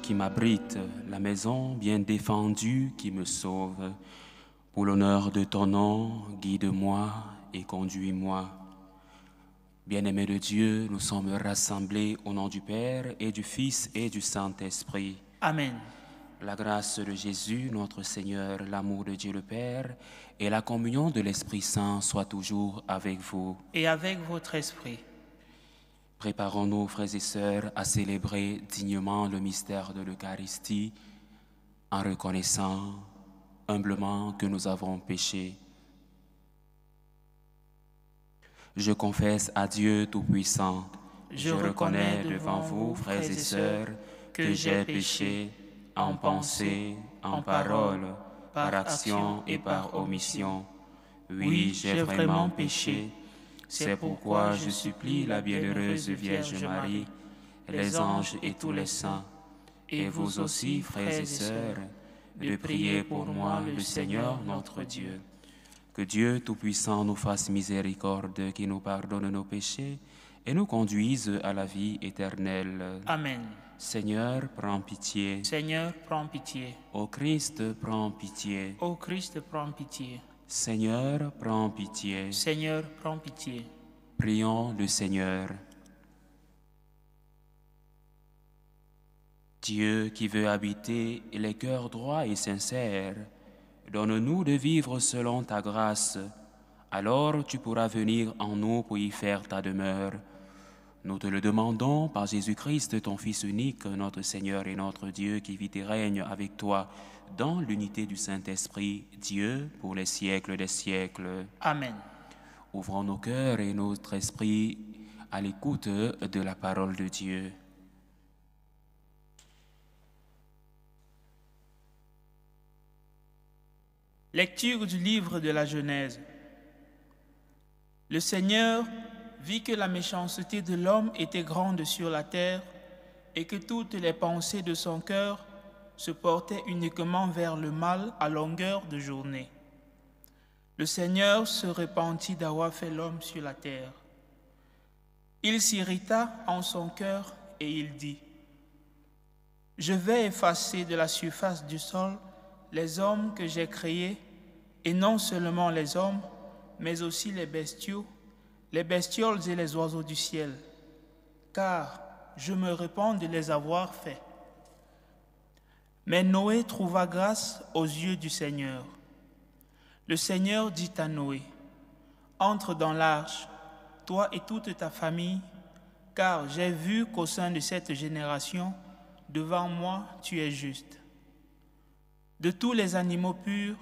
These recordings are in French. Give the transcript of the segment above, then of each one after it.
qui m'abrite, la maison bien défendue qui me sauve. Pour l'honneur de ton nom, guide-moi et conduis-moi. Bien-aimés de Dieu, nous sommes rassemblés au nom du Père et du Fils et du Saint-Esprit. Amen. La grâce de Jésus, notre Seigneur, l'amour de Dieu le Père et la communion de l'Esprit Saint soient toujours avec vous. Et avec votre esprit. Préparons-nous, frères et sœurs, à célébrer dignement le mystère de l'Eucharistie en reconnaissant humblement que nous avons péché. Je confesse à Dieu Tout-Puissant, je reconnais devant vous, frères et sœurs, que j'ai péché en pensée, en parole, par action et par omission. Oui, j'ai vraiment péché. C'est pourquoi je supplie la bienheureuse Vierge Marie, les anges et tous les saints, et vous aussi, frères et sœurs, de prier pour moi, le Seigneur notre Dieu. Que Dieu Tout-Puissant nous fasse miséricorde, qui nous pardonne nos péchés et nous conduise à la vie éternelle. Amen. Seigneur, prends pitié. Seigneur, prends pitié. Ô Christ, prends pitié. Ô Christ, prends pitié. Seigneur, prends pitié. Seigneur, prends pitié. Prions le Seigneur. Dieu qui veut habiter les cœurs droits et sincères, donne-nous de vivre selon ta grâce. Alors tu pourras venir en nous pour y faire ta demeure. Nous te le demandons par Jésus-Christ, ton Fils unique, notre Seigneur et notre Dieu, qui vit et règne avec toi dans l'unité du Saint-Esprit, Dieu, pour les siècles des siècles. Amen. Ouvrons nos cœurs et notre esprit à l'écoute de la parole de Dieu. Lecture du livre de la Genèse. Le Seigneur vit que la méchanceté de l'homme était grande sur la terre et que toutes les pensées de son cœur se portaient uniquement vers le mal à longueur de journée. Le Seigneur se repentit d'avoir fait l'homme sur la terre. Il s'irrita en son cœur et il dit : « Je vais effacer de la surface du sol les hommes que j'ai créés, et non seulement les hommes, mais aussi les bestiaux, les bestioles et les oiseaux du ciel, car je me repens de les avoir faits. » Mais Noé trouva grâce aux yeux du Seigneur. Le Seigneur dit à Noé : « Entre dans l'arche, toi et toute ta famille, car j'ai vu qu'au sein de cette génération, devant moi, tu es juste. De tous les animaux purs,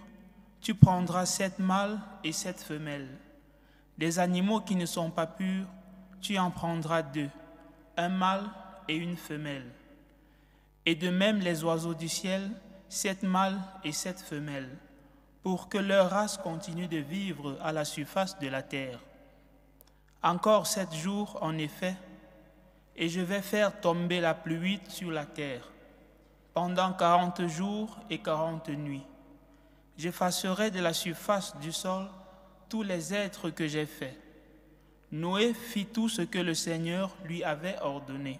tu prendras 7 mâles et 7 femelles. Des animaux qui ne sont pas purs, tu en prendras 2, un mâle et une femelle. Et de même les oiseaux du ciel, 7 mâles et 7 femelles, pour que leur race continue de vivre à la surface de la terre. Encore 7 jours, en effet, et je vais faire tomber la pluie sur la terre. Pendant 40 jours et 40 nuits, j'effacerai de la surface du sol tous les êtres que j'ai faits. Noé fit tout ce que le Seigneur lui avait ordonné.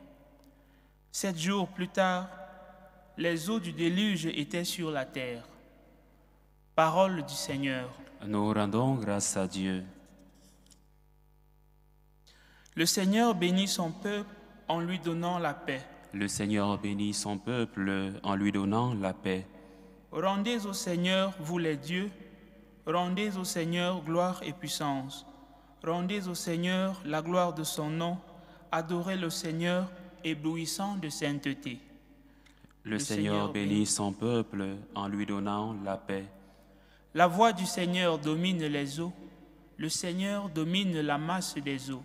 7 jours plus tard, les eaux du déluge étaient sur la terre. Parole du Seigneur. Nous rendons grâce à Dieu. Le Seigneur bénit son peuple en lui donnant la paix. Le Seigneur bénit son peuple en lui donnant la paix. Rendez au Seigneur, vous les dieux, rendez au Seigneur gloire et puissance. Rendez au Seigneur la gloire de son nom, adorez le Seigneur, éblouissant de sainteté. Le Seigneur bénit son peuple en lui donnant la paix. La voix du Seigneur domine les eaux, le Seigneur domine la masse des eaux.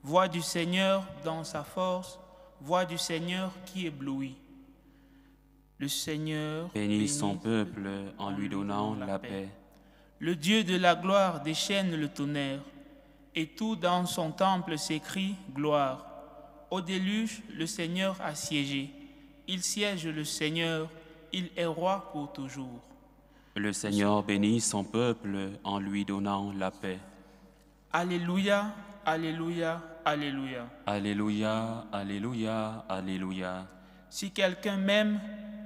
Voix du Seigneur dans sa force, voix du Seigneur qui éblouit. Le Seigneur bénit son peuple en lui donnant la paix. Le Dieu de la gloire déchaîne le tonnerre, et tout dans son temple s'écrie gloire. Au déluge, le Seigneur a siégé. Il siège le Seigneur, il est roi pour toujours. Le Seigneur bénit son peuple en lui donnant la paix. Alléluia, alléluia, alléluia. Alléluia, alléluia, alléluia. Si quelqu'un m'aime,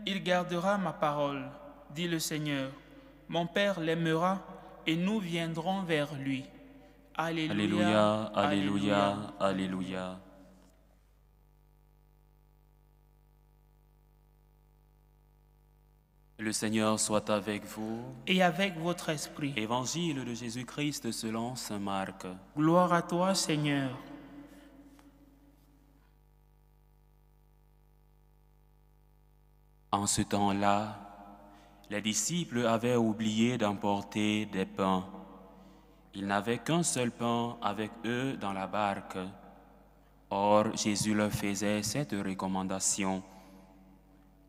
il gardera ma parole, dit le Seigneur. Mon Père l'aimera et nous viendrons vers lui. Alléluia, Alléluia, Alléluia, Alléluia. Le Seigneur soit avec vous. Et avec votre esprit. Évangile de Jésus-Christ selon saint Marc. Gloire à toi, Seigneur. En ce temps-là, les disciples avaient oublié d'emporter des pains. Ils n'avaient qu'un seul pain avec eux dans la barque. Or, Jésus leur faisait cette recommandation.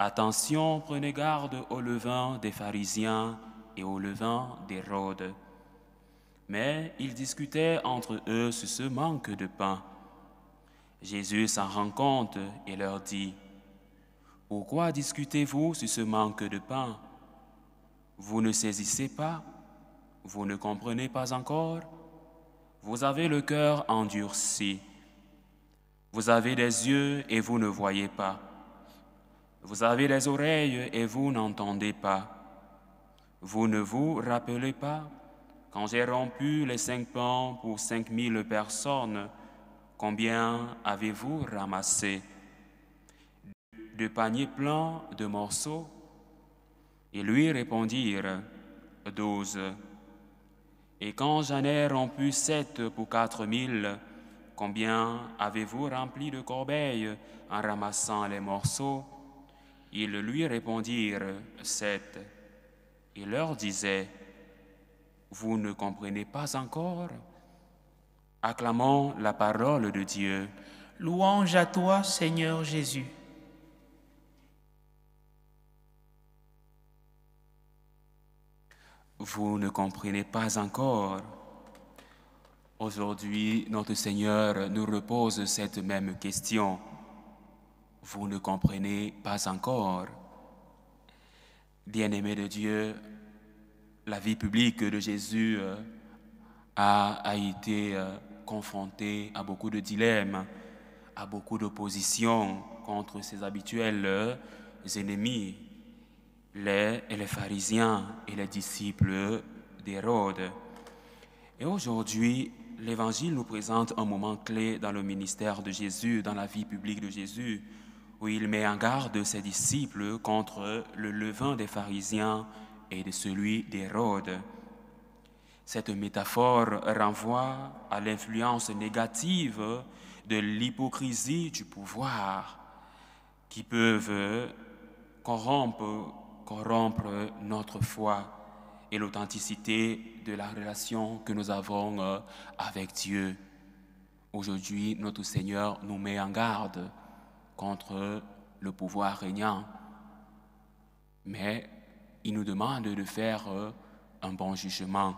Attention, prenez garde au levain des pharisiens et au levain d'Hérode. Mais ils discutaient entre eux sur ce manque de pain. Jésus s'en rend compte et leur dit: Pourquoi discutez-vous sur ce manque de pain? Vous ne saisissez pas? Vous ne comprenez pas encore? Vous avez le cœur endurci. Vous avez des yeux et vous ne voyez pas. Vous avez des oreilles et vous n'entendez pas. Vous ne vous rappelez pas, quand j'ai rompu les 5 pains pour 5000 personnes, combien avez-vous ramassé? 2 paniers pleins de morceaux? Ils lui répondirent: 12. Et quand j'en ai rompu 7 pour 4000, combien avez-vous rempli de corbeilles en ramassant les morceaux? Ils lui répondirent: 7. Il leur disait: Vous ne comprenez pas encore? Acclamons la parole de Dieu. Louange à toi, Seigneur Jésus. Vous ne comprenez pas encore? Aujourd'hui, notre Seigneur nous repose cette même question. Vous ne comprenez pas encore? Bien-aimés de Dieu, la vie publique de Jésus a été confrontée à beaucoup de dilemmes, à beaucoup d'opposition contre ses habituels ennemis, les pharisiens et les disciples d'Hérode. Et aujourd'hui, l'Évangile nous présente un moment clé dans le ministère de Jésus, dans la vie publique de Jésus, où il met en garde ses disciples contre le levain des pharisiens et de celui d'Hérode. Cette métaphore renvoie à l'influence négative de l'hypocrisie du pouvoir qui peuvent corrompre notre foi et l'authenticité de la relation que nous avons avec Dieu. Aujourd'hui, notre Seigneur nous met en garde contre le pouvoir régnant, mais il nous demande de faire un bon jugement.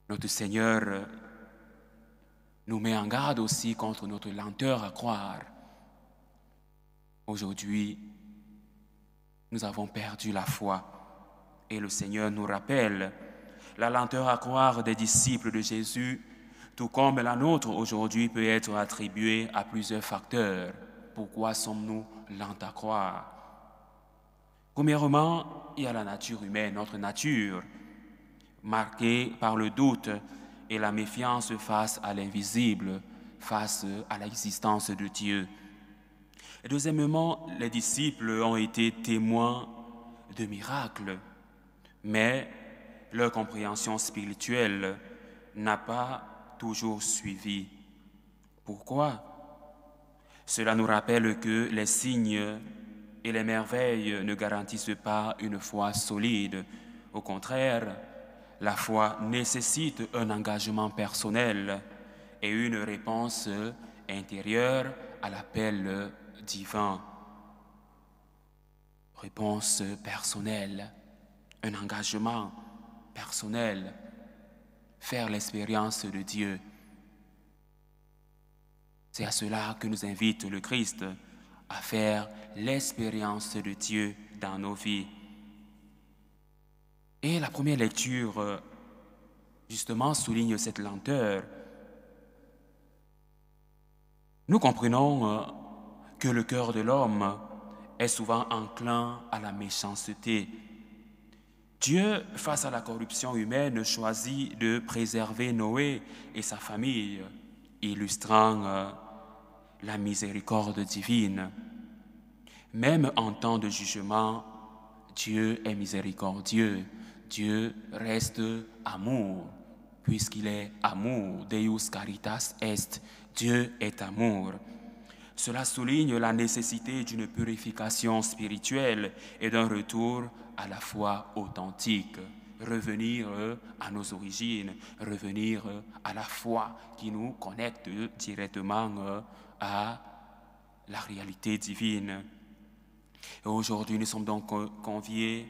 Notre Seigneur nous met en garde aussi contre notre lenteur à croire. Aujourd'hui, nous avons perdu la foi et le Seigneur nous rappelle la lenteur à croire des disciples de Jésus, tout comme la nôtre aujourd'hui peut être attribuée à plusieurs facteurs. Pourquoi sommes-nous lents à croire? Premièrement, il y a la nature humaine, notre nature, marquée par le doute et la méfiance face à l'invisible, face à l'existence de Dieu. Et deuxièmement, les disciples ont été témoins de miracles, mais leur compréhension spirituelle n'a pas toujours suivi. Pourquoi? Cela nous rappelle que les signes et les merveilles ne garantissent pas une foi solide. Au contraire, la foi nécessite un engagement personnel et une réponse intérieure à l'appel divin. Réponse personnelle, un engagement personnel, faire l'expérience de Dieu. C'est à cela que nous invite le Christ, à faire l'expérience de Dieu dans nos vies. Et la première lecture, justement, souligne cette lenteur. Nous comprenons que le cœur de l'homme est souvent enclin à la méchanceté. Dieu, face à la corruption humaine, choisit de préserver Noé et sa famille, illustrant la miséricorde divine. Même en temps de jugement, Dieu est miséricordieux. Dieu reste amour, puisqu'il est amour. Deus caritas est. Dieu est amour. Cela souligne la nécessité d'une purification spirituelle et d'un retour à la foi authentique. Revenir à nos origines, revenir à la foi qui nous connecte directement à la réalité divine. Et aujourd'hui, nous sommes donc conviés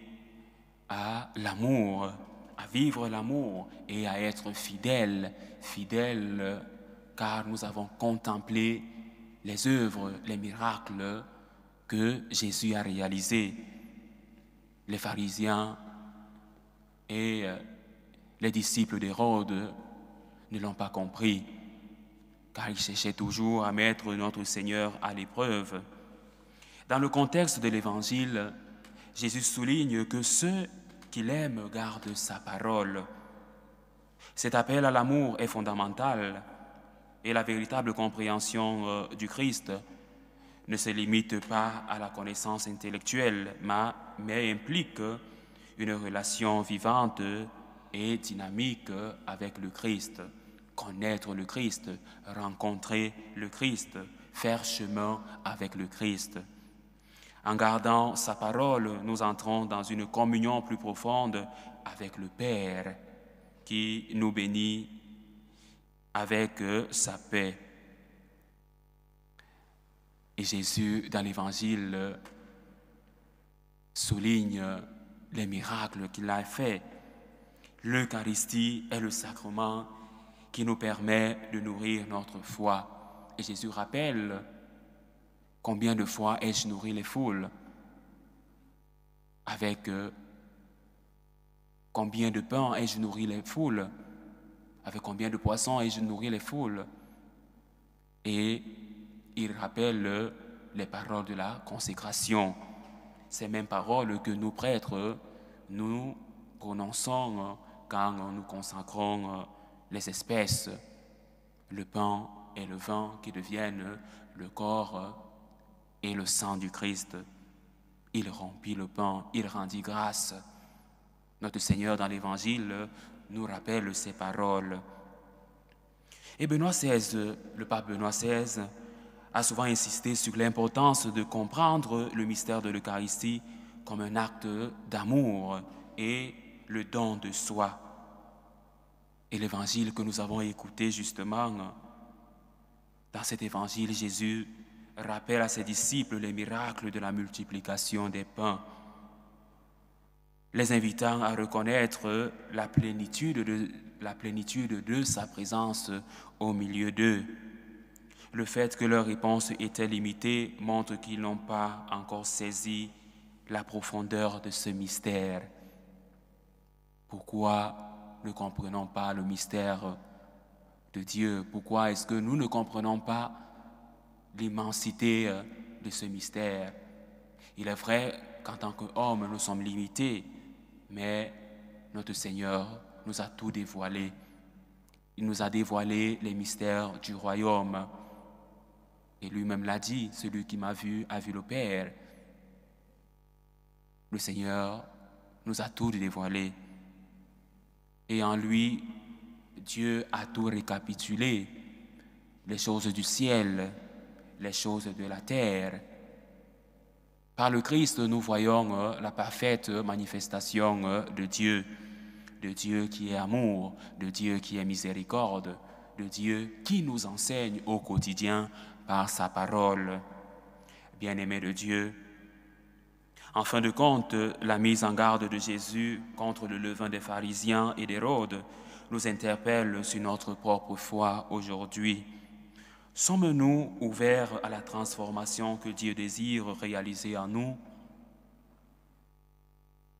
à l'amour, à vivre l'amour et à être fidèles, car nous avons contemplé les œuvres, les miracles que Jésus a réalisés. Les pharisiens et les disciples d'Hérode ne l'ont pas compris, car ils cherchaient toujours à mettre notre Seigneur à l'épreuve. Dans le contexte de l'Évangile, Jésus souligne que ceux qui l'aiment gardent sa parole. Cet appel à l'amour est fondamental et la véritable compréhension du Christ ne se limite pas à la connaissance intellectuelle, mais implique une relation vivante et dynamique avec le Christ. Connaître le Christ, rencontrer le Christ, faire chemin avec le Christ. En gardant sa parole, nous entrons dans une communion plus profonde avec le Père qui nous bénit avec sa paix. Et Jésus, dans l'Évangile, souligne les miracles qu'il a faits. L'Eucharistie est le sacrement qui nous permet de nourrir notre foi. Et Jésus rappelle combien de fois ai-je nourri les foules? Avec combien de pain ai-je nourri les foules? Avec combien de poissons ai-je nourri les foules? Et il rappelle les paroles de la consécration. Ces mêmes paroles que nous prêtres, nous prononçons quand nous consacrons les espèces, le pain et le vin qui deviennent le corps et le sang du Christ. Il rompit le pain, il rendit grâce. Notre Seigneur dans l'Évangile nous rappelle ces paroles. Et Benoît XVI, le pape Benoît XVI, a souvent insisté sur l'importance de comprendre le mystère de l'Eucharistie comme un acte d'amour et le don de soi. Et l'évangile que nous avons écouté justement, dans cet évangile, Jésus rappelle à ses disciples les miracles de la multiplication des pains, les invitant à reconnaître la plénitude de sa présence au milieu d'eux. Le fait que leur réponse était limitée montre qu'ils n'ont pas encore saisi la profondeur de ce mystère. Pourquoi ne comprenons pas le mystère de Dieu? Pourquoi est-ce que nous ne comprenons pas l'immensité de ce mystère? Il est vrai qu'en tant qu'hommes, nous sommes limités, mais notre Seigneur nous a tout dévoilé. Il nous a dévoilé les mystères du royaume. Et lui-même l'a dit, celui qui m'a vu a vu le Père. Le Seigneur nous a tout dévoilé. Et en lui, Dieu a tout récapitulé, les choses du ciel, les choses de la terre. Par le Christ, nous voyons la parfaite manifestation de Dieu qui est amour, de Dieu qui est miséricorde, de Dieu qui nous enseigne au quotidien par sa parole. Bien-aimés de Dieu, en fin de compte, la mise en garde de Jésus contre le levain des pharisiens et d'Hérode nous interpelle sur notre propre foi aujourd'hui. Sommes-nous ouverts à la transformation que Dieu désire réaliser en nous?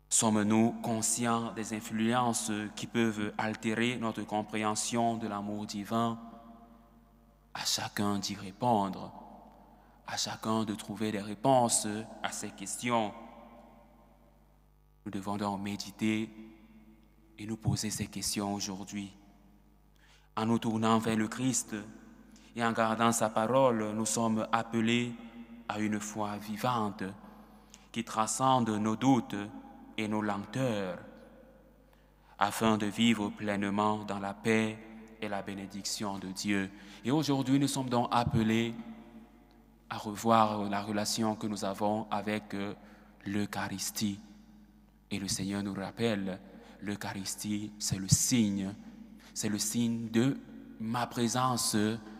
Sommes-nous conscients des influences qui peuvent altérer notre compréhension de l'amour divin? à chacun d'y répondre, à chacun de trouver des réponses à ces questions. Nous devons donc méditer et nous poser ces questions aujourd'hui. En nous tournant vers le Christ et en gardant sa parole, nous sommes appelés à une foi vivante qui transcende nos doutes et nos lenteurs, afin de vivre pleinement dans la paix et la bénédiction de Dieu. Et aujourd'hui, nous sommes donc appelés à revoir la relation que nous avons avec l'Eucharistie. Et le Seigneur nous rappelle, l'Eucharistie, c'est le signe de ma présence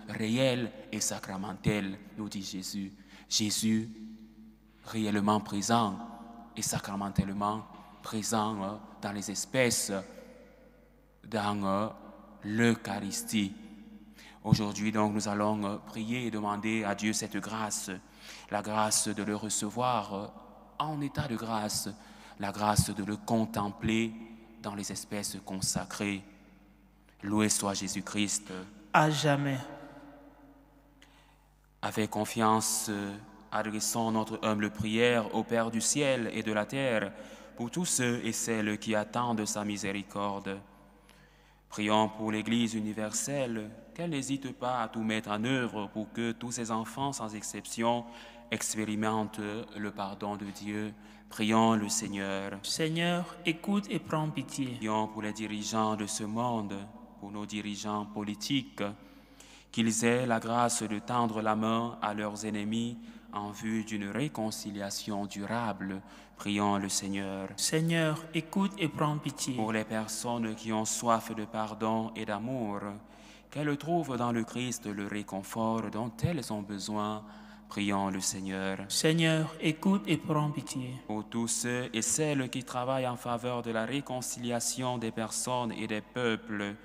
réelle et sacramentelle, nous dit Jésus. Jésus, réellement présent et sacramentellement présent dans les espèces, dans l'Eucharistie. Aujourd'hui, donc, nous allons prier et demander à Dieu cette grâce, la grâce de le recevoir en état de grâce, la grâce de le contempler dans les espèces consacrées. Loué soit Jésus-Christ. À jamais. Avec confiance, adressons notre humble prière au Père du ciel et de la terre pour tous ceux et celles qui attendent sa miséricorde. Prions pour l'Église universelle, qu'elle n'hésite pas à tout mettre en œuvre pour que tous ses enfants, sans exception, expérimentent le pardon de Dieu. Prions le Seigneur. Seigneur, écoute et prends pitié. Prions pour les dirigeants de ce monde, pour nos dirigeants politiques, qu'ils aient la grâce de tendre la main à leurs ennemis en vue d'une réconciliation durable. Prions le Seigneur. Seigneur, écoute et prends pitié. Pour les personnes qui ont soif de pardon et d'amour, qu'elles trouvent dans le Christ le réconfort dont elles ont besoin. Prions le Seigneur. Seigneur, écoute et prends pitié. Pour tous ceux et celles qui travaillent en faveur de la réconciliation des personnes et des peuples,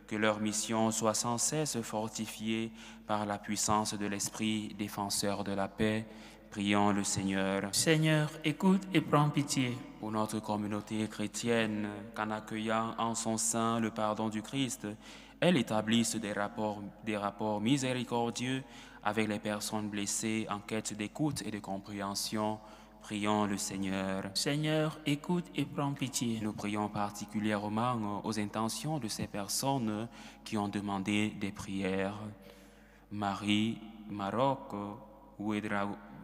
que leur mission soit sans cesse fortifiée par la puissance de l'Esprit défenseur de la paix. Prions le Seigneur. Seigneur, écoute et prends pitié. Pour notre communauté chrétienne, qu'en accueillant en son sein le pardon du Christ, elle établisse des rapports miséricordieux avec les personnes blessées en quête d'écoute et de compréhension. Prions le Seigneur. Seigneur, écoute et prends pitié. Nous prions particulièrement aux intentions de ces personnes qui ont demandé des prières. Marie Maroc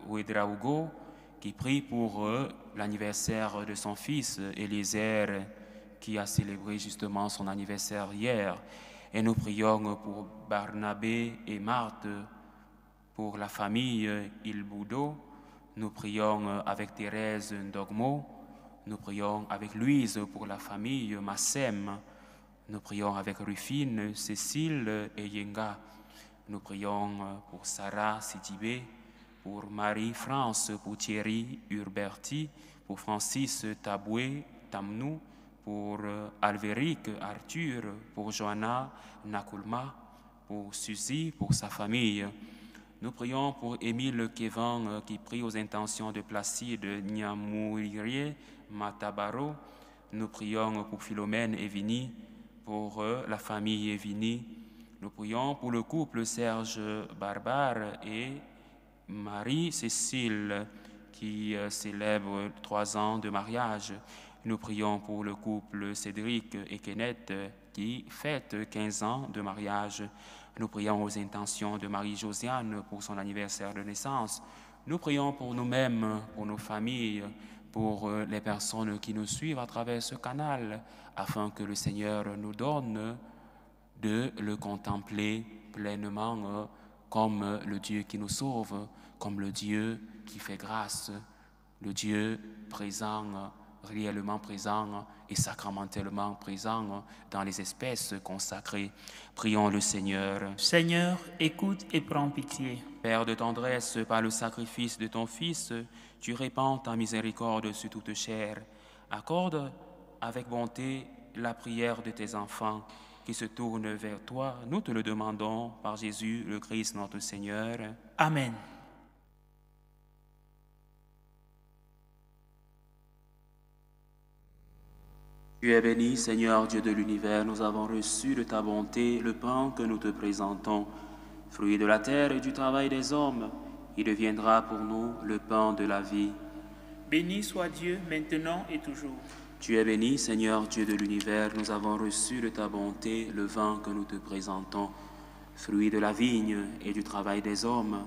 Ouedraogo, qui prie pour l'anniversaire de son fils Eliezer, qui a célébré justement son anniversaire hier. Et nous prions pour Barnabé et Marthe, pour la famille Ilboudo. Nous prions avec Thérèse Ndogmo. Nous prions avec Louise pour la famille Massem. Nous prions avec Rufine, Cécile et Yenga. Nous prions pour Sarah Sidibé, pour Marie-France, pour Thierry Urberti, pour Francis Taboué Tamnou, pour Alvéric Arthur, pour Johanna Nakulma, pour Suzy, pour sa famille. Nous prions pour Émile Kévan qui prie aux intentions de Placide Nyamouirié Matabaro. Nous prions pour Philomène Evini, pour la famille Evini. Nous prions pour le couple Serge Barbare et Marie-Cécile qui célèbre 3 ans de mariage. Nous prions pour le couple Cédric et Kenneth qui fête 15 ans de mariage. Nous prions aux intentions de Marie-Josiane pour son anniversaire de naissance. Nous prions pour nous-mêmes, pour nos familles, pour les personnes qui nous suivent à travers ce canal, afin que le Seigneur nous donne de le contempler pleinement comme le Dieu qui nous sauve, comme le Dieu qui fait grâce, le Dieu présent, réellement présent et sacramentellement présent dans les espèces consacrées. Prions le Seigneur. Seigneur, écoute et prends pitié. Père de tendresse, par le sacrifice de ton Fils, tu répands ta miséricorde sur toute chair. Accorde avec bonté la prière de tes enfants qui se tournent vers toi. Nous te le demandons par Jésus, le Christ, notre Seigneur. Amen. Tu es béni, Seigneur Dieu de l'univers, nous avons reçu de ta bonté le pain que nous te présentons. Fruit de la terre et du travail des hommes, il deviendra pour nous le pain de la vie. Béni soit Dieu maintenant et toujours. Tu es béni, Seigneur Dieu de l'univers, nous avons reçu de ta bonté le vin que nous te présentons. Fruit de la vigne et du travail des hommes,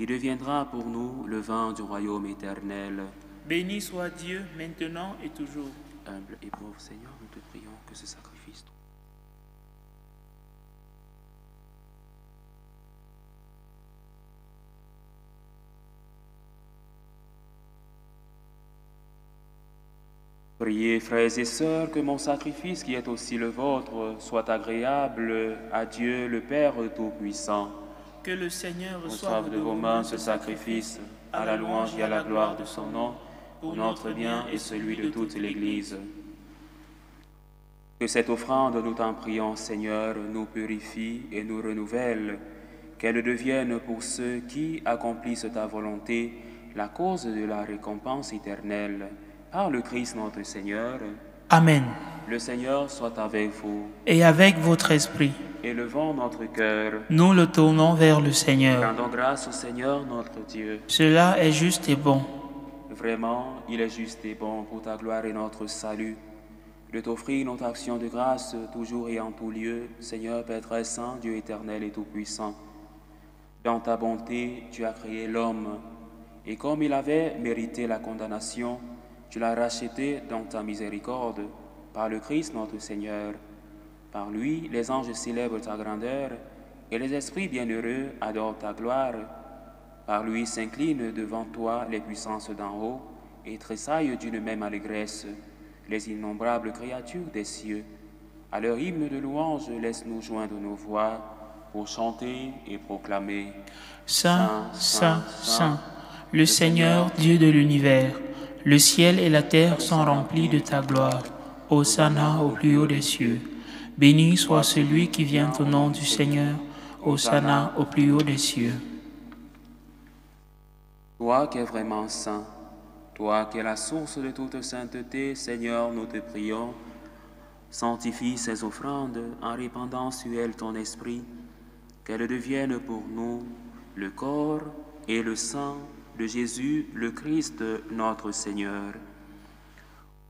il deviendra pour nous le vin du royaume éternel. Béni soit Dieu maintenant et toujours. Humble et pauvre Seigneur, nous te prions que ce sacrifice. Priez, frères et sœurs, que mon sacrifice, qui est aussi le vôtre, soit agréable à Dieu le Père Tout-Puissant. Que le Seigneur reçoive de vos mains ce sacrifice, à la louange et à la gloire de son nom, pour notre bien et celui de toute l'Église. Que cette offrande, nous t'en prions, Seigneur, nous purifie et nous renouvelle, qu'elle devienne pour ceux qui accomplissent ta volonté la cause de la récompense éternelle. Par le Christ notre Seigneur. Amen. Le Seigneur soit avec vous. Et avec votre esprit. Élevons notre cœur. Nous le tournons vers le Seigneur. Rendons grâce au Seigneur notre Dieu. Cela est juste et bon. Vraiment, il est juste et bon pour ta gloire et notre salut, de t'offrir notre action de grâce toujours et en tout lieu, Seigneur Père très saint, Dieu éternel et tout-puissant. Dans ta bonté, tu as créé l'homme, et comme il avait mérité la condamnation, tu l'as racheté dans ta miséricorde, par le Christ notre Seigneur. Par lui, les anges célèbrent ta grandeur, et les esprits bienheureux adorent ta gloire. Par lui s'inclinent devant toi les puissances d'en haut, et tressaillent d'une même allégresse les innombrables créatures des cieux. À leur hymne de louange, laisse-nous joindre nos voix pour chanter et proclamer. Saint, Saint, Saint, le Seigneur Dieu de l'univers. Le ciel et la terre sont remplis de ta gloire. Hosanna au plus haut des cieux. Béni soit celui qui vient au nom du Seigneur. Hosanna au plus haut des cieux. Toi qui es vraiment saint, toi qui es la source de toute sainteté, Seigneur, nous te prions, sanctifie ces offrandes en répandant sur elles ton esprit, qu'elles deviennent pour nous le corps et le sang de Jésus, le Christ, notre Seigneur.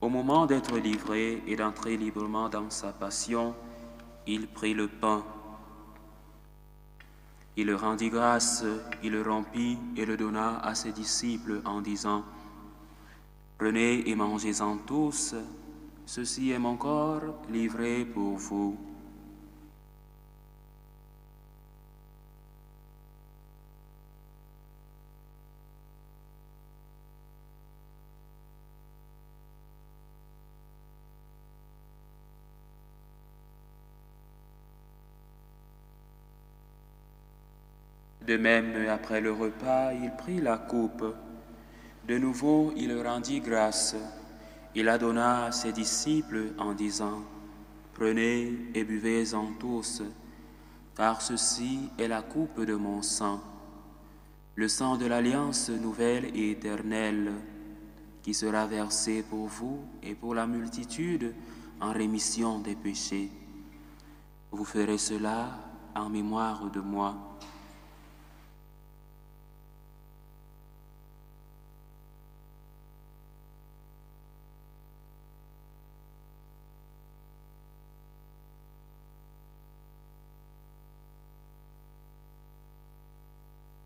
Au moment d'être livré et d'entrer librement dans sa passion, il prit le pain. Il rendit grâce, il le rompit et le donna à ses disciples en disant, « Prenez et mangez-en tous, ceci est mon corps livré pour vous. » De même, après le repas, il prit la coupe. De nouveau, il rendit grâce. Il la donna à ses disciples en disant, « Prenez et buvez-en tous, car ceci est la coupe de mon sang, le sang de l'alliance nouvelle et éternelle, qui sera versé pour vous et pour la multitude en rémission des péchés. Vous ferez cela en mémoire de moi. »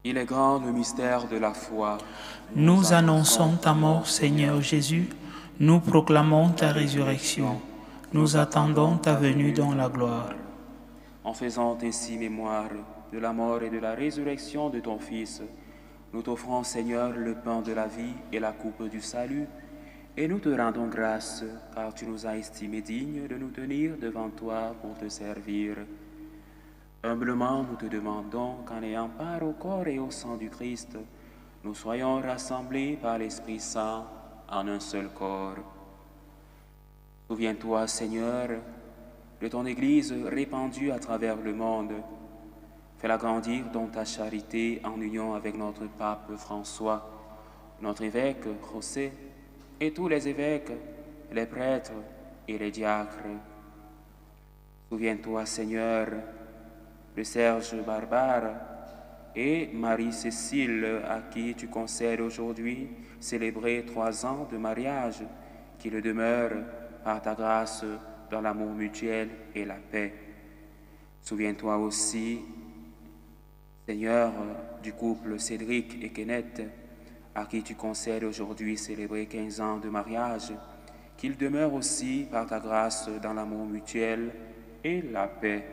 Il est grand le mystère de la foi. Nous annonçons ta mort, Seigneur Jésus. Nous proclamons ta résurrection. Nous attendons ta venue dans la gloire. En faisant ainsi mémoire de la mort et de la résurrection de ton Fils, nous t'offrons, Seigneur, le pain de la vie et la coupe du salut, et nous te rendons grâce, car tu nous as estimés dignes de nous tenir devant toi pour te servir. Humblement, nous te demandons qu'en ayant part au corps et au sang du Christ, nous soyons rassemblés par l'Esprit Saint en un seul corps. Souviens-toi, Seigneur, de ton Église répandue à travers le monde. Fais-la grandir dans ta charité en union avec notre pape François, notre évêque José, et tous les évêques, les prêtres et les diacres. Souviens-toi, Seigneur, de Serge Barbare et Marie-Cécile, à qui tu concèdes aujourd'hui célébrer 3 ans de mariage, qu'ils demeurent par ta grâce dans l'amour mutuel et la paix. Souviens-toi aussi, Seigneur, du couple Cédric et Kenneth, à qui tu concèdes aujourd'hui célébrer 15 ans de mariage, qu'ils demeurent aussi par ta grâce dans l'amour mutuel et la paix.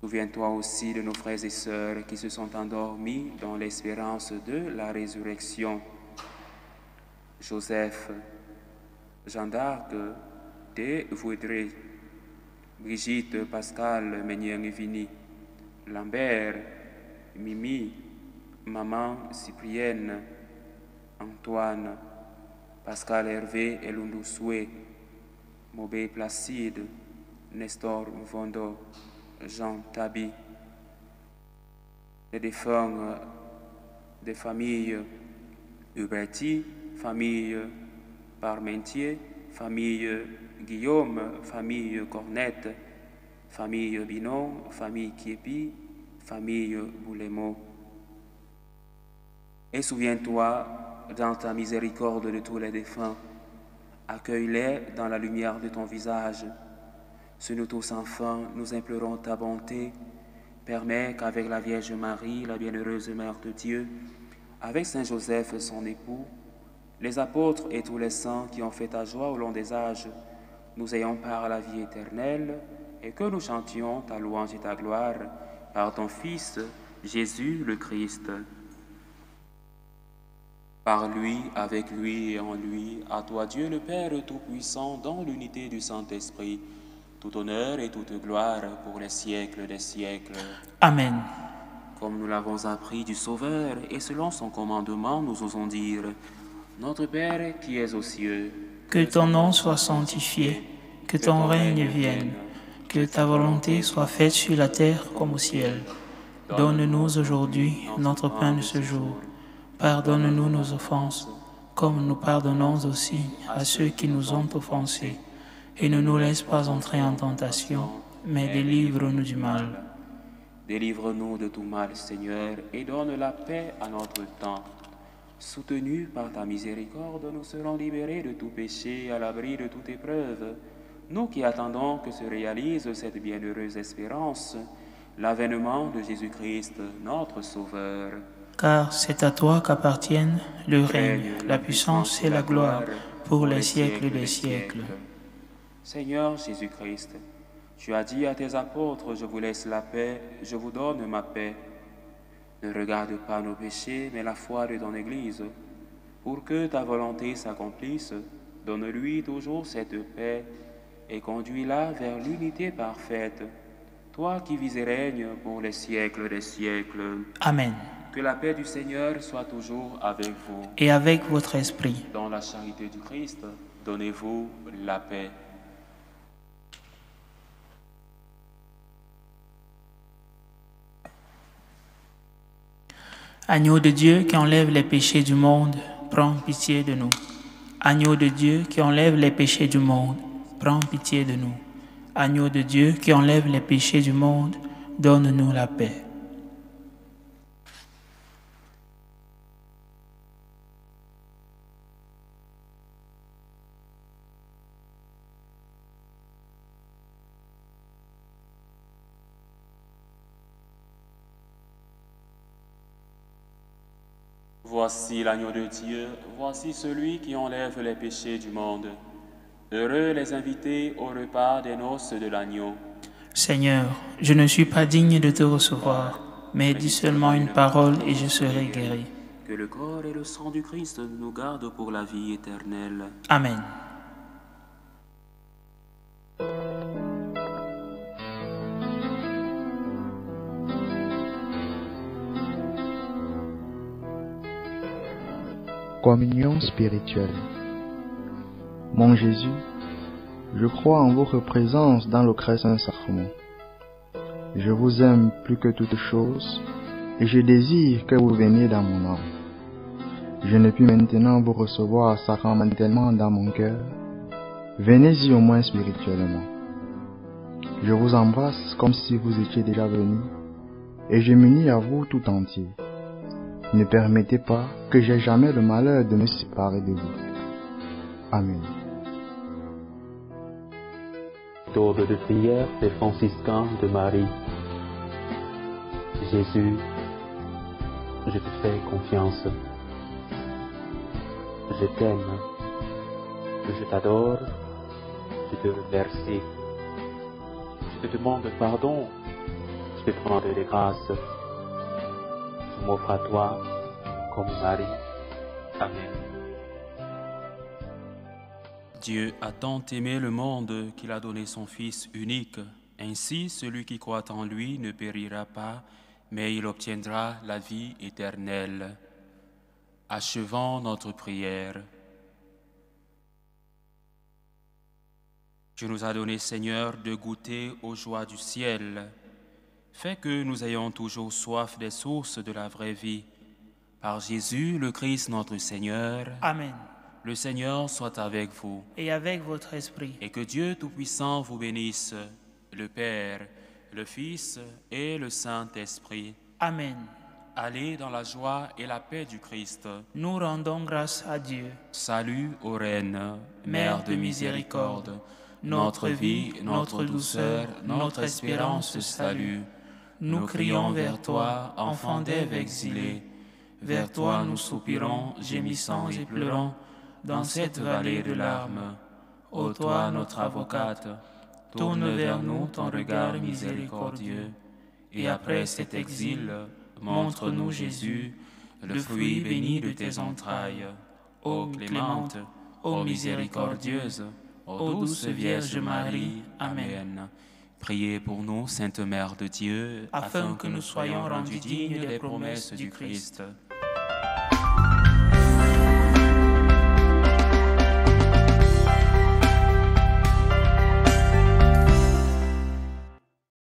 Souviens-toi aussi de nos frères et sœurs qui se sont endormis dans l'espérance de la résurrection. Joseph, Jeanne d'Arc, Thé Vaudrey, Brigitte, Pascal, Ménière-Vini, Lambert, Mimi, Maman Cyprienne, Antoine, Pascal Hervé et Lundoussoué, Mobé Placide, Nestor Mvondo, Jean Tabi, les défunts des familles Huberti, famille Parmentier, famille Guillaume, famille Cornette, famille Binon, famille Kiepi, famille Boulemo. Et souviens-toi, dans ta miséricorde de tous les défunts, accueille-les dans la lumière de ton visage. Sur nous tous enfin, nous implorons ta bonté. Permets qu'avec la Vierge Marie, la bienheureuse Mère de Dieu, avec Saint Joseph, son époux, les apôtres et tous les saints qui ont fait ta joie au long des âges, nous ayons part à la vie éternelle et que nous chantions ta louange et ta gloire par ton Fils, Jésus le Christ. Par lui, avec lui et en lui, à toi Dieu le Père Tout-Puissant, dans l'unité du Saint-Esprit, tout honneur et toute gloire pour les siècles des siècles. Amen. Comme nous l'avons appris du Sauveur, et selon son commandement, nous osons dire, Notre Père qui es aux cieux, que ton nom soit sanctifié, que ton règne vienne, que ta volonté soit faite sur la terre comme au ciel. Donne-nous aujourd'hui notre pain de ce jour. Pardonne-nous nos offenses, comme nous pardonnons aussi à ceux qui nous ont offensés. Et ne nous laisse pas entrer en tentation, mais délivre-nous du mal. Délivre-nous de tout mal, Seigneur, et donne la paix à notre temps. Soutenus par ta miséricorde, nous serons libérés de tout péché et à l'abri de toute épreuve. Nous qui attendons que se réalise cette bienheureuse espérance, l'avènement de Jésus-Christ, notre Sauveur. Car c'est à toi qu'appartiennent le règne, la puissance et la gloire pour les siècles des siècles. Seigneur Jésus-Christ, tu as dit à tes apôtres, je vous laisse la paix, je vous donne ma paix. Ne regarde pas nos péchés, mais la foi de ton Église. Pour que ta volonté s'accomplisse, donne-lui toujours cette paix et conduis-la vers l'unité parfaite. Toi qui vis et règnes pour les siècles des siècles. Amen. Que la paix du Seigneur soit toujours avec vous. Et avec votre esprit. Dans la charité du Christ, donnez-vous la paix. Agneau de Dieu qui enlève les péchés du monde, prends pitié de nous. Agneau de Dieu qui enlève les péchés du monde, prends pitié de nous. Agneau de Dieu qui enlève les péchés du monde, donne-nous la paix. Voici l'agneau de Dieu, voici celui qui enlève les péchés du monde. Heureux les invités au repas des noces de l'agneau. Seigneur, je ne suis pas digne de te recevoir, mais dis seulement une parole et je serai guéri. Que le corps et le sang du Christ nous gardent pour la vie éternelle. Amen. Communion spirituelle. Mon Jésus, je crois en votre présence dans le très saint sacrement. Je vous aime plus que toute chose et je désire que vous veniez dans mon âme. Je ne puis maintenant vous recevoir sacramentellement dans mon cœur. Venez-y au moins spirituellement. Je vous embrasse comme si vous étiez déjà venu, et je m'unis à vous tout entier. Ne permettez pas que j'aie jamais le malheur de me séparer de vous. Amen. Méthode de prière des franciscains de Marie. Jésus, je te fais confiance. Je t'aime. Je t'adore. Je te remercie. Je te demande pardon. Je te demande des grâces. Je m'offre à toi comme Marie. Amen. Dieu a tant aimé le monde qu'il a donné son Fils unique. Ainsi, celui qui croit en lui ne périra pas, mais il obtiendra la vie éternelle. Achevons notre prière. Tu nous as donné, Seigneur, de goûter aux joies du ciel. Fais que nous ayons toujours soif des sources de la vraie vie. Par Jésus, le Christ, notre Seigneur. Amen. Le Seigneur soit avec vous. Et avec votre esprit. Et que Dieu Tout-Puissant vous bénisse, le Père, le Fils et le Saint-Esprit. Amen. Allez dans la joie et la paix du Christ. Nous rendons grâce à Dieu. Salut aux reines, Mère de miséricorde, notre vie, notre douceur, notre espérance, salut. Nous crions vers toi, enfant d'Ève exilée. Vers toi nous soupirons, gémissant et pleurant, dans cette vallée de larmes. Ô toi, notre avocate, tourne vers nous ton regard miséricordieux. Et après cet exil, montre-nous Jésus, le fruit béni de tes entrailles. Ô clémente, ô miséricordieuse, ô douce Vierge Marie. Amen. Priez pour nous, Sainte Mère de Dieu, afin que nous soyons rendus dignes des promesses du Christ.